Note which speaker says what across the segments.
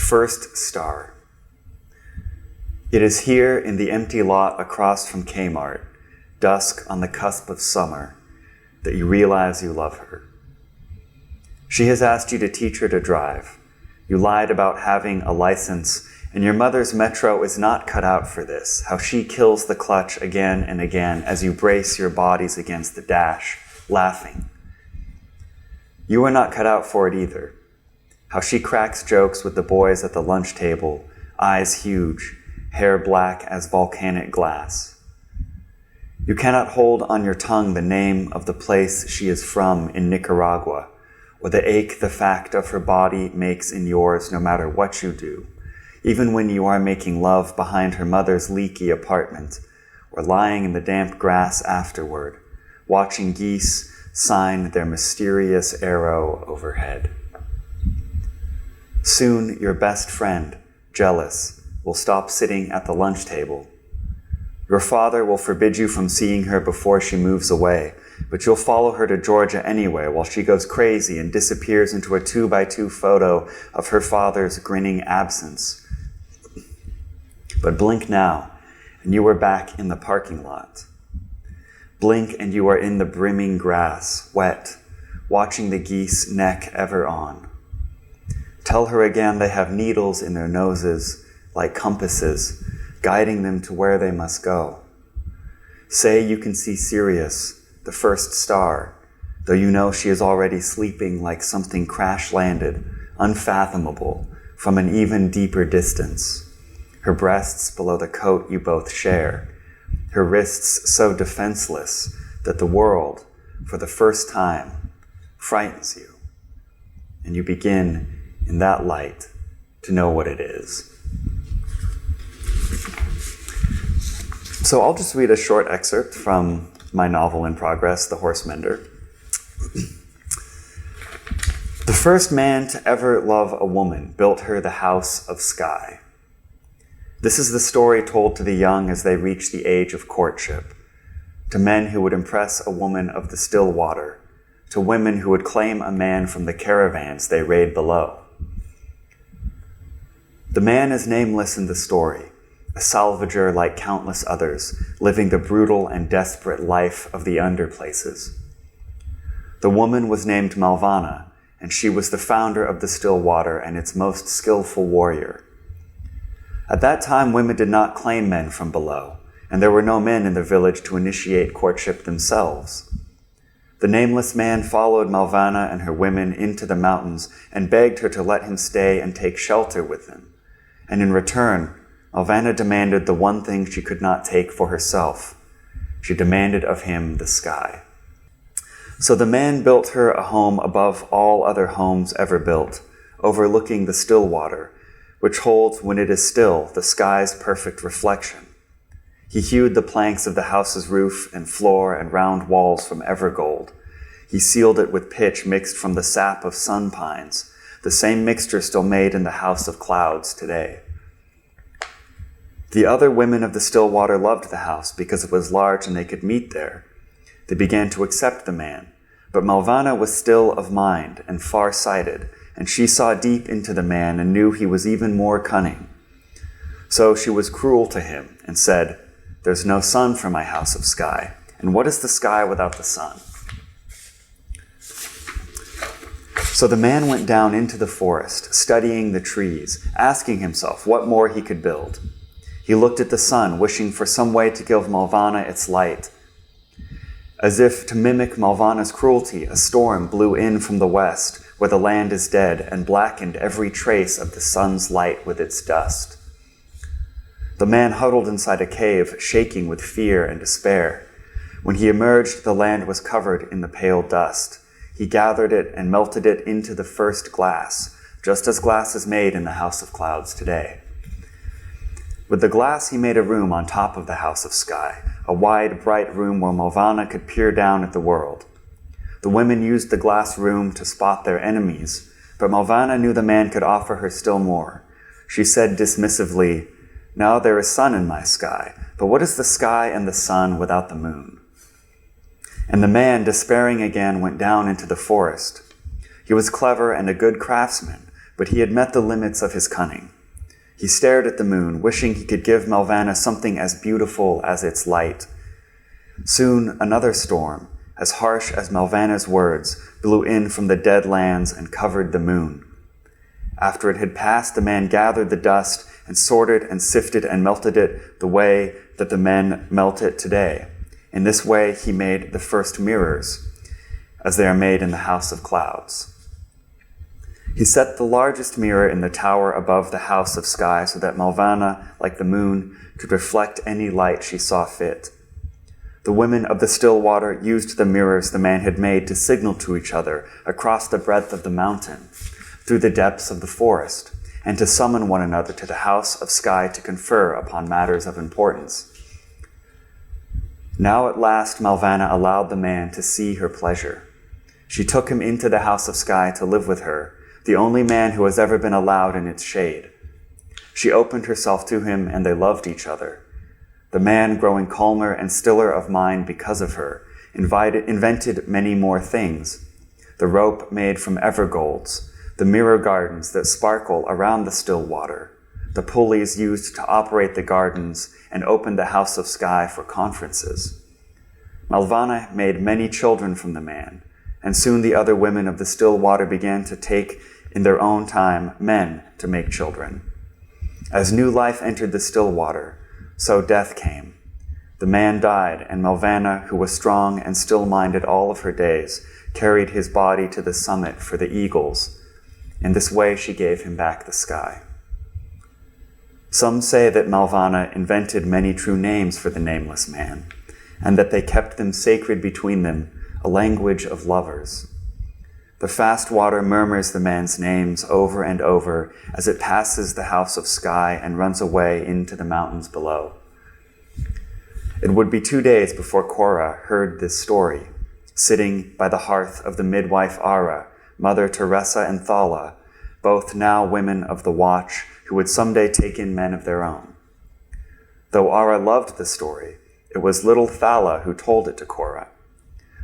Speaker 1: first star. It is here in the empty lot across from Kmart, dusk on the cusp of summer, that you realize you love her. She has asked you to teach her to drive. You lied about having a license, and your mother's Metro is not cut out for this, how she kills the clutch again and again as you brace your bodies against the dash, laughing. You are not cut out for it either. How she cracks jokes with the boys at the lunch table, eyes huge, hair black as volcanic glass. You cannot hold on your tongue the name of the place she is from in Nicaragua, or the ache the fact of her body makes in yours no matter what you do, even when you are making love behind her mother's leaky apartment, or lying in the damp grass afterward, watching geese sign their mysterious arrow overhead. Soon your best friend, jealous, will stop sitting at the lunch table. Your father will forbid you from seeing her before she moves away, but you'll follow her to Georgia anyway while she goes crazy and disappears into a 2x2 photo of her father's grinning absence. But blink now, and you are back in the parking lot. Blink and you are in the brimming grass, wet, watching the geese neck ever on. Tell her again they have needles in their noses, like compasses, guiding them to where they must go. Say you can see Sirius, the first star, though you know she is already sleeping like something crash-landed, unfathomable, from an even deeper distance. Her breasts below the coat you both share, her wrists so defenseless that the world, for the first time, frightens you. And you begin, in that light, to know what it is. So I'll just read a short excerpt from my novel in progress, The Horse Mender. The first man to ever love a woman built her the house of sky. This is the story told to the young as they reach the age of courtship, to men who would impress a woman of the still water, to women who would claim a man from the caravans they raid below. The man is nameless in the story, a salvager like countless others, living the brutal and desperate life of the underplaces. The woman was named Malvana, and she was the founder of the still water and its most skillful warrior. At that time, women did not claim men from below, and there were no men in the village to initiate courtship themselves. The nameless man followed Malvana and her women into the mountains and begged her to let him stay and take shelter with him. And in return, Malvana demanded the one thing she could not take for herself. She demanded of him the sky. So the man built her a home above all other homes ever built, overlooking the still water, which holds, when it is still, the sky's perfect reflection. He hewed the planks of the house's roof and floor and round walls from evergold. He sealed it with pitch mixed from the sap of sun pines, the same mixture still made in the house of clouds today. The other women of the still water loved the house because it was large and they could meet there. They began to accept the man, but Malvana was still of mind and far-sighted, and she saw deep into the man and knew he was even more cunning. So she was cruel to him and said, "There's no sun for my house of sky, and what is the sky without the sun?" So the man went down into the forest, studying the trees, asking himself what more he could build. He looked at the sun, wishing for some way to give Malvana its light. As if to mimic Malvana's cruelty, a storm blew in from the west, where the land is dead, and blackened every trace of the sun's light with its dust. The man huddled inside a cave, shaking with fear and despair. When he emerged, the land was covered in the pale dust. He gathered it and melted it into the first glass, just as glass is made in the House of Clouds today. With the glass, he made a room on top of the House of Sky, a wide, bright room where Malvana could peer down at the world. The women used the glass room to spot their enemies, but Malvana knew the man could offer her still more. She said dismissively, "Now there is sun in my sky, but what is the sky and the sun without the moon?" And the man, despairing again, went down into the forest. He was clever and a good craftsman, but he had met the limits of his cunning. He stared at the moon, wishing he could give Malvana something as beautiful as its light. Soon another storm, as harsh as Malvana's words, blew in from the dead lands and covered the moon. After it had passed, the man gathered the dust and sorted and sifted and melted it the way that the men melt it today. In this way he made the first mirrors, as they are made in the house of clouds. He set the largest mirror in the tower above the house of sky so that Malvana, like the moon, could reflect any light she saw fit. The women of the still water used the mirrors the man had made to signal to each other across the breadth of the mountain, through the depths of the forest, and to summon one another to the house of sky to confer upon matters of importance. Now at last Malvana allowed the man to see her pleasure. She took him into the house of sky to live with her, the only man who has ever been allowed in its shade. She opened herself to him, and they loved each other. The man, growing calmer and stiller of mind because of her, invented many more things. The rope made from evergolds, the mirror gardens that sparkle around the still water, the pulleys used to operate the gardens and open the house of sky for conferences. Malvana made many children from the man, and soon the other women of the still water began to take in their own time men to make children. As new life entered the still water, so death came. The man died, and Malvana, who was strong and still-minded all of her days, carried his body to the summit for the eagles. In this way she gave him back the sky. Some say that Malvana invented many true names for the nameless man, and that they kept them sacred between them, a language of lovers. The fast water murmurs the man's names over and over as it passes the house of sky and runs away into the mountains below. It would be 2 days before Cora heard this story, sitting by the hearth of the midwife Ara, Mother Teresa and Thala, both now women of the watch who would someday take in men of their own. Though Ara loved the story, it was little Thala who told it to Cora.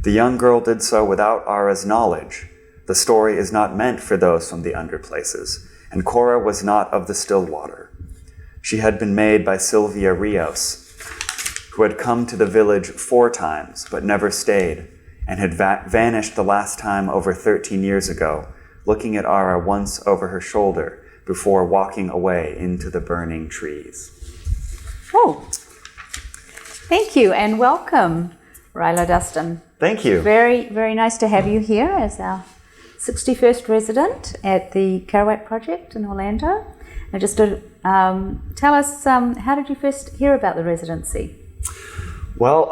Speaker 1: The young girl did so without Ara's knowledge. The story is not meant for those from the underplaces, and Cora was not of the still water. She had been made by Sylvia Rios, who had come to the village 4 times but never stayed, and had vanished the last time over 13 years ago, looking at Ara once over her shoulder before walking away into the burning trees.
Speaker 2: Oh, thank you and welcome, Ryler Dustin.
Speaker 1: Thank you.
Speaker 2: Very, very nice to have you here as our 61st resident at the Kerouac Project in Orlando. Now just to tell us, how did you first hear about the residency?
Speaker 1: Well,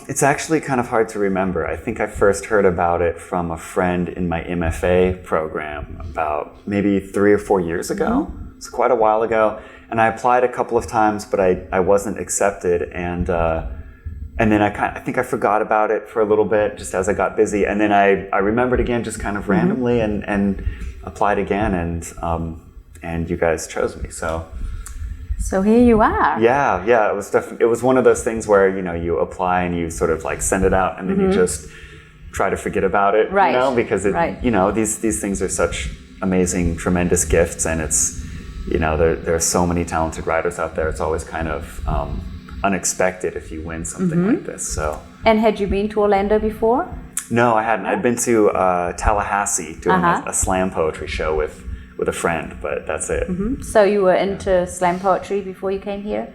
Speaker 1: it's actually kind of hard to remember. I think I first heard about it from a friend in my MFA program about maybe 3 or 4 years ago. Mm-hmm. It's quite a while ago. And I applied a couple of times, but I wasn't accepted. And then I think I forgot about it for a little bit just as I got busy. And then I remembered again just kind of randomly and applied again. And you guys chose me.
Speaker 2: So here you are.
Speaker 1: Yeah. It was one of those things where, you apply and you sort of like send it out and then you just try to forget about it,
Speaker 2: right.
Speaker 1: Because these things are such amazing, tremendous gifts, and it's, there are so many talented writers out there. It's always kind of unexpected if you win something like this. So.
Speaker 2: And had you been to Orlando before?
Speaker 1: No, I hadn't. I'd been to Tallahassee doing a slam poetry show with a friend, but that's it.
Speaker 2: Mm-hmm. So you were into slam poetry before you came here?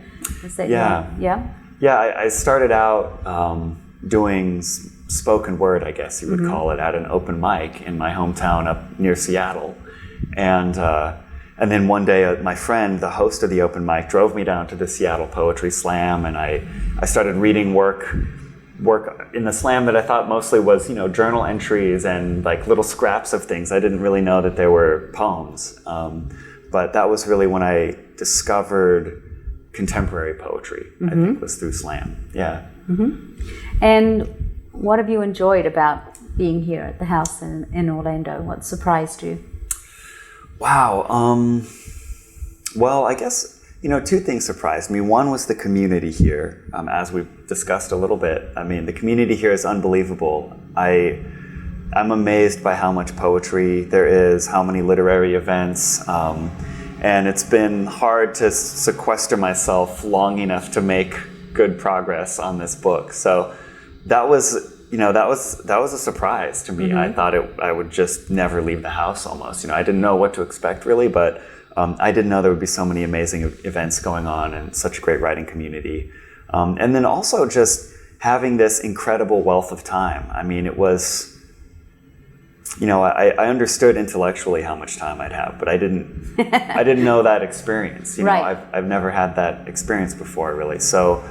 Speaker 1: Yeah, I started out doing spoken word, I guess you would call it, at an open mic in my hometown up near Seattle. And then one day my friend, the host of the open mic, drove me down to the Seattle Poetry Slam, and I started reading work in the slam that I thought mostly was, journal entries and like little scraps of things. I didn't really know that they were poems. But that was really when I discovered contemporary poetry, I think was through slam. Yeah.
Speaker 2: Mm-hmm. And what have you enjoyed about being here at the house in Orlando? What surprised you?
Speaker 1: Wow. Well, I guess, 2 things surprised me. One was the community here, as we've discussed a little bit. I mean, the community here is unbelievable. I'm amazed by how much poetry there is, how many literary events, and it's been hard to sequester myself long enough to make good progress on this book. So that was a surprise to me. I thought I would just never leave the house almost. I didn't know what to expect really, but I didn't know there would be so many amazing events going on and such a great writing community. And then also just having this incredible wealth of time. I mean, it was, I understood intellectually how much time I'd have, but I didn't know that experience.
Speaker 2: Right.
Speaker 1: I've never had that experience before really. So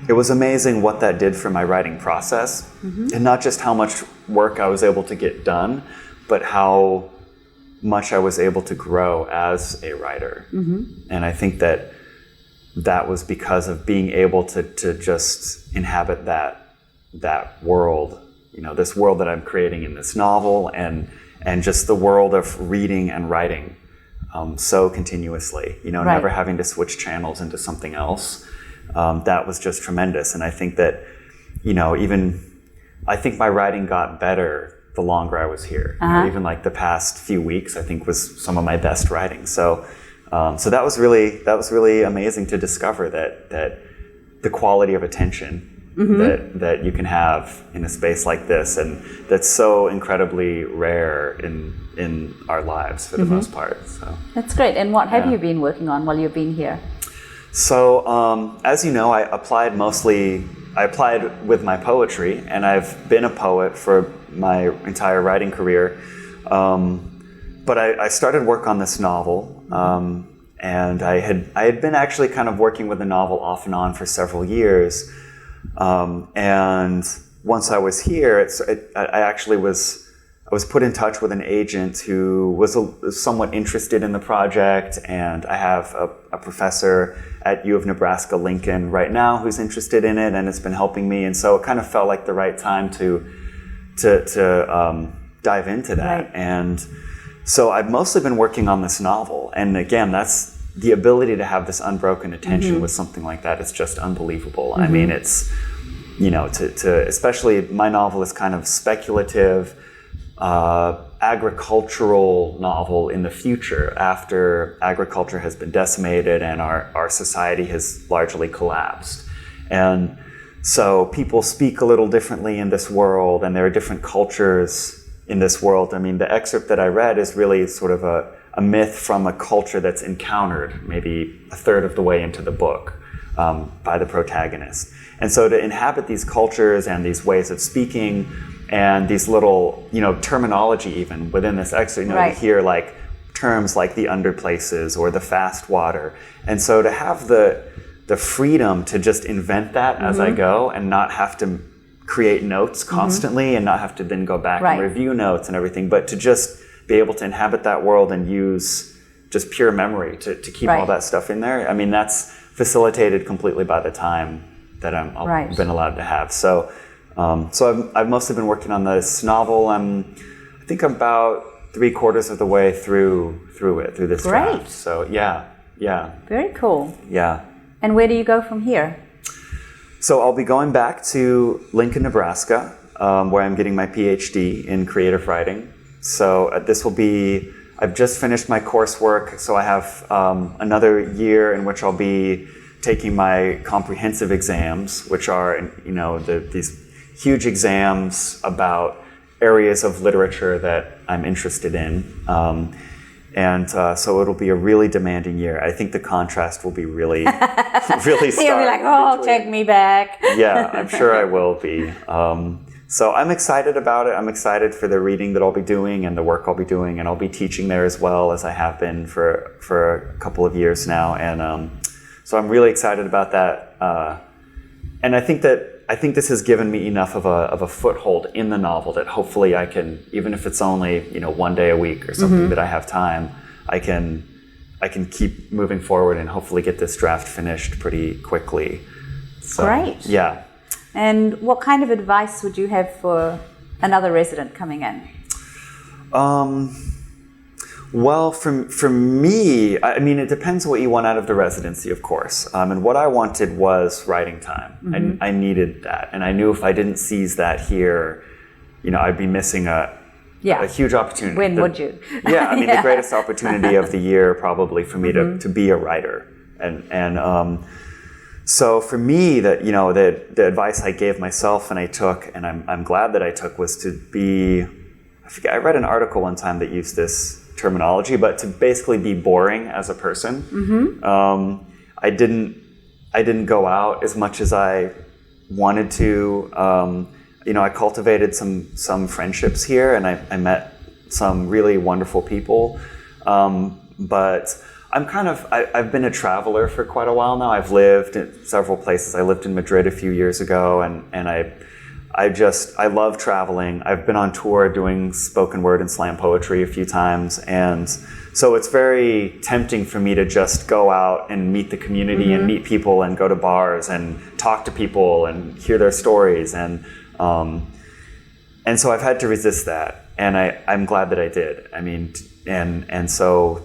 Speaker 1: it was amazing what that did for my writing process, and not just how much work I was able to get done, but how much I was able to grow as a writer. And I think that was because of being able to just inhabit that world, this world that I'm creating in this novel, and just the world of reading and writing so continuously,
Speaker 2: Right.
Speaker 1: never having to switch channels into something else. That was just tremendous. And I think that, I think my writing got better the longer I was here. Even like the past few weeks, I think was some of my best writing. So that was really amazing to discover that the quality of attention that you can have in a space like this, and that's so incredibly rare in our lives for the most part. So
Speaker 2: That's great. And what have you been working on while you've been here?
Speaker 1: So as you know, I applied with my poetry, and I've been a poet for my entire writing career. But I started work on this novel, and I had been actually kind of working with the novel off and on for several years. And once I was here, I was put in touch with an agent who was somewhat interested in the project, and I have a professor at U of Nebraska Lincoln right now who's interested in it and has been helping me, and so it kind of felt like the right time to dive into that.
Speaker 2: Right.
Speaker 1: And so I've mostly been working on this novel, and again, that's the ability to have this unbroken attention with something like that is just unbelievable. I mean, it's especially my novel is kind of speculative, agricultural novel in the future after agriculture has been decimated and our society has largely collapsed. And so people speak a little differently in this world, and there are different cultures in this world. I mean, the excerpt that I read is really sort of a myth from a culture that's encountered maybe a third of the way into the book by the protagonist. And so to inhabit these cultures and these ways of speaking and these little, terminology even within this excerpt,
Speaker 2: Right.
Speaker 1: you hear like terms like the underplaces or the fast water. And so to have the freedom to just invent that as I go and not have to create notes constantly and not have to then go back
Speaker 2: Right.
Speaker 1: and review notes and everything, but to just be able to inhabit that world and use just pure memory to keep
Speaker 2: Right.
Speaker 1: all that stuff in there. I mean, that's facilitated completely by the time that
Speaker 2: Right.
Speaker 1: I've been allowed to have. So I've mostly been working on this novel. I think I'm about 3/4 of the way through this
Speaker 2: Great.
Speaker 1: draft. So yeah.
Speaker 2: Very cool.
Speaker 1: Yeah.
Speaker 2: And where do you go from here?
Speaker 1: So I'll be going back to Lincoln, Nebraska, where I'm getting my PhD in creative writing. So I've just finished my coursework, so I have another year in which I'll be taking my comprehensive exams, which are, these huge exams about areas of literature that I'm interested in. So it'll be a really demanding year. I think the contrast will be really, really stark.
Speaker 2: You'll be like, oh, take me back.
Speaker 1: Yeah, I'm sure I will be. So I'm excited about it. I'm excited for the reading that I'll be doing and the work I'll be doing, and I'll be teaching there as well, as I have been for a couple of years now. And so I'm really excited about that. And I think this has given me enough of a foothold in the novel that hopefully I can, even if it's only one day a week or something that I have time, I can keep moving forward and hopefully get this draft finished pretty quickly. So,
Speaker 2: Great.
Speaker 1: Yeah.
Speaker 2: And what kind of advice would you have for another resident coming in?
Speaker 1: Well, for me, I mean, it depends what you want out of the residency, of course. And what I wanted was writing time. I needed that. And I knew if I didn't seize that here, I'd be missing a huge opportunity.
Speaker 2: When would you?
Speaker 1: Yeah, I mean, the greatest opportunity of the year probably for me to be a writer. And so for me, that the advice I gave myself and I took, and I'm glad that I took, was to be, I read an article one time that used this terminology, but to basically be boring as a person. I didn't go out as much as I wanted to. I cultivated some friendships here, and I met some really wonderful people. But I've been a traveler for quite a while now. I've lived in several places. I lived in Madrid a few years ago, and I love traveling. I've been on tour doing spoken word and slam poetry a few times, and so it's very tempting for me to just go out and meet the community and meet people and go to bars and talk to people and hear their stories, and so I've had to resist that, and I'm glad that I did. I mean, and so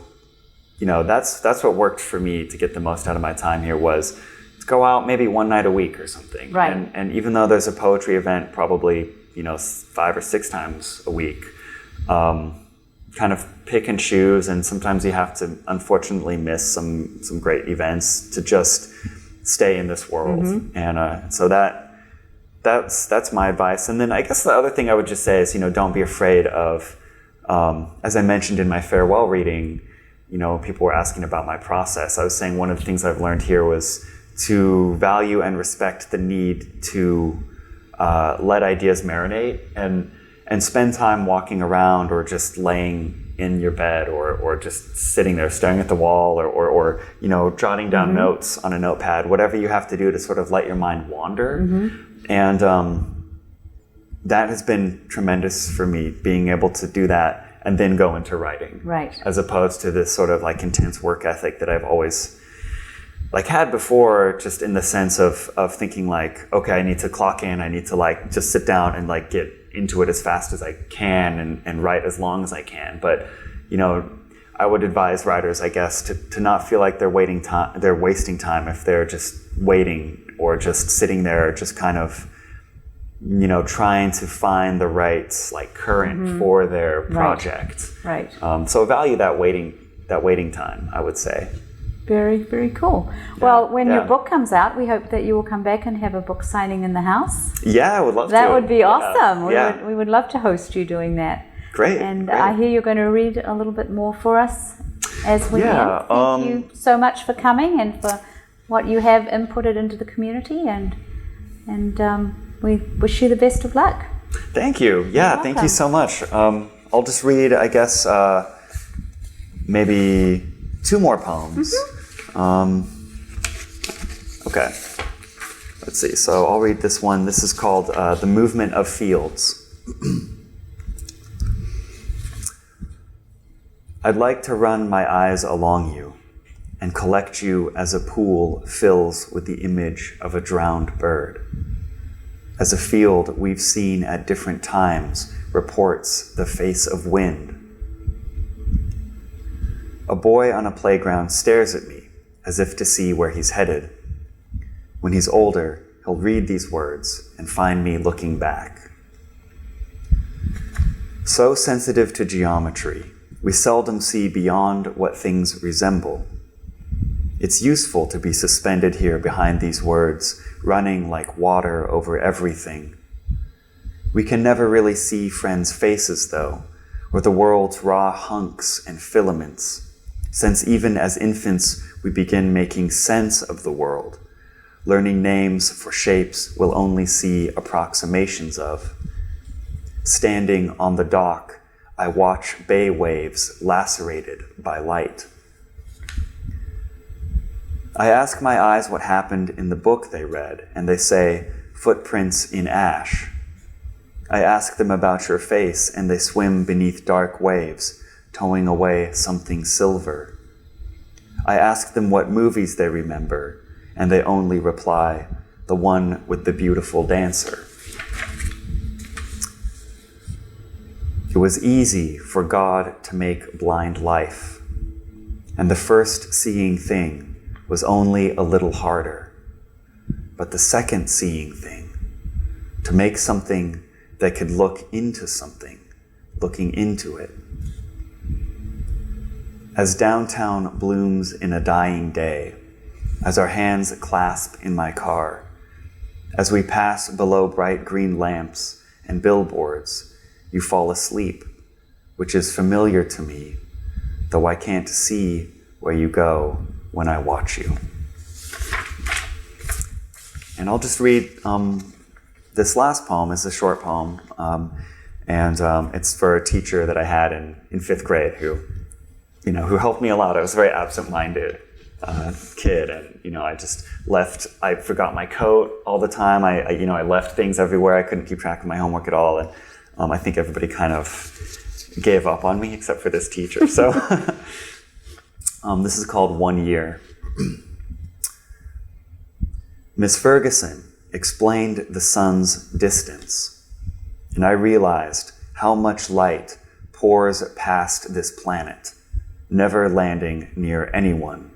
Speaker 1: that's what worked for me to get the most out of my time here, was go out maybe one night a week or something.
Speaker 2: Right.
Speaker 1: And even though there's a poetry event probably 5 or 6 times a week, kind of pick and choose, and sometimes you have to unfortunately miss some great events to just stay in this world. And so that's my advice. And then I guess the other thing I would just say is don't be afraid of, as I mentioned in my farewell reading, people were asking about my process. I was saying one of the things I've learned here was to value and respect the need to let ideas marinate and spend time walking around, or just laying in your bed, or just sitting there staring at the wall, or jotting down notes on a notepad, whatever you have to do to sort of let your mind wander. And that has been tremendous for me, being able to do that and then go into writing.
Speaker 2: Right.
Speaker 1: As opposed to this sort of intense work ethic that I've always had before, just in the sense of thinking okay, I need to clock in, I need to just sit down and get into it as fast as I can and write as long as I can. But I would advise writers, I guess, to not feel like they're wasting time if they're just waiting, or just sitting there, just kind of trying to find the right current for their project.
Speaker 2: Right.
Speaker 1: So value that waiting time, I would say.
Speaker 2: Very, very cool. Well, when your book comes out, we hope that you will come back and have a book signing in the house.
Speaker 1: Yeah, I would love to.
Speaker 2: That would be awesome.
Speaker 1: Yeah.
Speaker 2: We would love to host you doing that.
Speaker 1: Great.
Speaker 2: And
Speaker 1: great.
Speaker 2: I hear you're going to read a little bit more for us as we end. Thank you so much for coming and for what you have inputted into the community, and we wish you the best of luck.
Speaker 1: Thank you. Yeah, thank you so much. I'll just read, I guess, maybe 2 more poems. Okay, let's see. So I'll read this one. This is called The Movement of Fields. I'd like to run my eyes along you and collect you as a pool fills with the image of a drowned bird. As a field we've seen at different times reports the face of wind. A boy on a playground stares at me as if to see where he's headed. When he's older, he'll read these words and find me looking back. So sensitive to geometry, we seldom see beyond what things resemble. It's useful to be suspended here behind these words, running like water over everything. We can never really see friends' faces, though, or the world's raw hunks and filaments, since even as infants we begin making sense of the world, learning names for shapes we'll only see approximations of. Standing on the dock, I watch bay waves lacerated by light. I ask my eyes what happened in the book they read, and they say, footprints in ash. I ask them about your face, and they swim beneath dark waves, towing away something silver. I ask them what movies they remember, and they only reply, the one with the beautiful dancer. It was easy for God to make blind life, and the first seeing thing was only a little harder. But the second seeing thing, to make something that could look into something, looking into it. As downtown blooms in a dying day, as our hands clasp in my car, as we pass below bright green lamps and billboards, you fall asleep, which is familiar to me, though I can't see where you go when I watch you. And I'll just read this last poem. Is a short poem, and it's for a teacher that I had in fifth grade who helped me a lot. I was a very absent-minded kid, and I forgot my coat all the time. I left things everywhere. I couldn't keep track of my homework at all, and I think everybody kind of gave up on me except for this teacher. So this is called 1 Year. Miss Ferguson explained the sun's distance, and I realized how much light pours past this planet, never landing near anyone.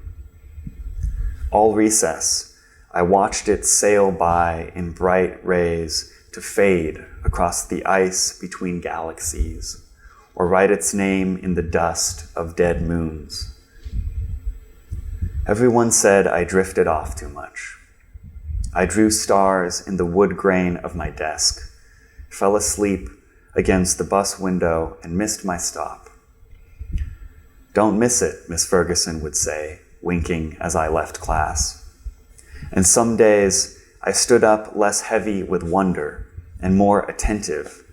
Speaker 1: All recess, I watched it sail by in bright rays to fade across the ice between galaxies, or write its name in the dust of dead moons. Everyone said I drifted off too much. I drew stars in the wood grain of my desk, fell asleep against the bus window, and missed my stop. "Don't miss it," Miss Ferguson would say, winking as I left class. And some days I stood up less heavy with wonder and more attentive,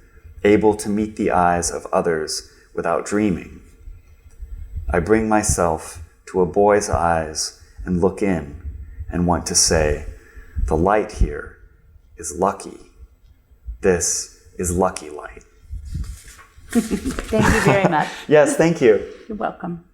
Speaker 1: able to meet the eyes of others without dreaming. I bring myself to a boy's eyes and look in and want to say, "The light here is lucky. This is lucky light."
Speaker 2: Thank you very much.
Speaker 1: Yes, thank you.
Speaker 2: You're welcome.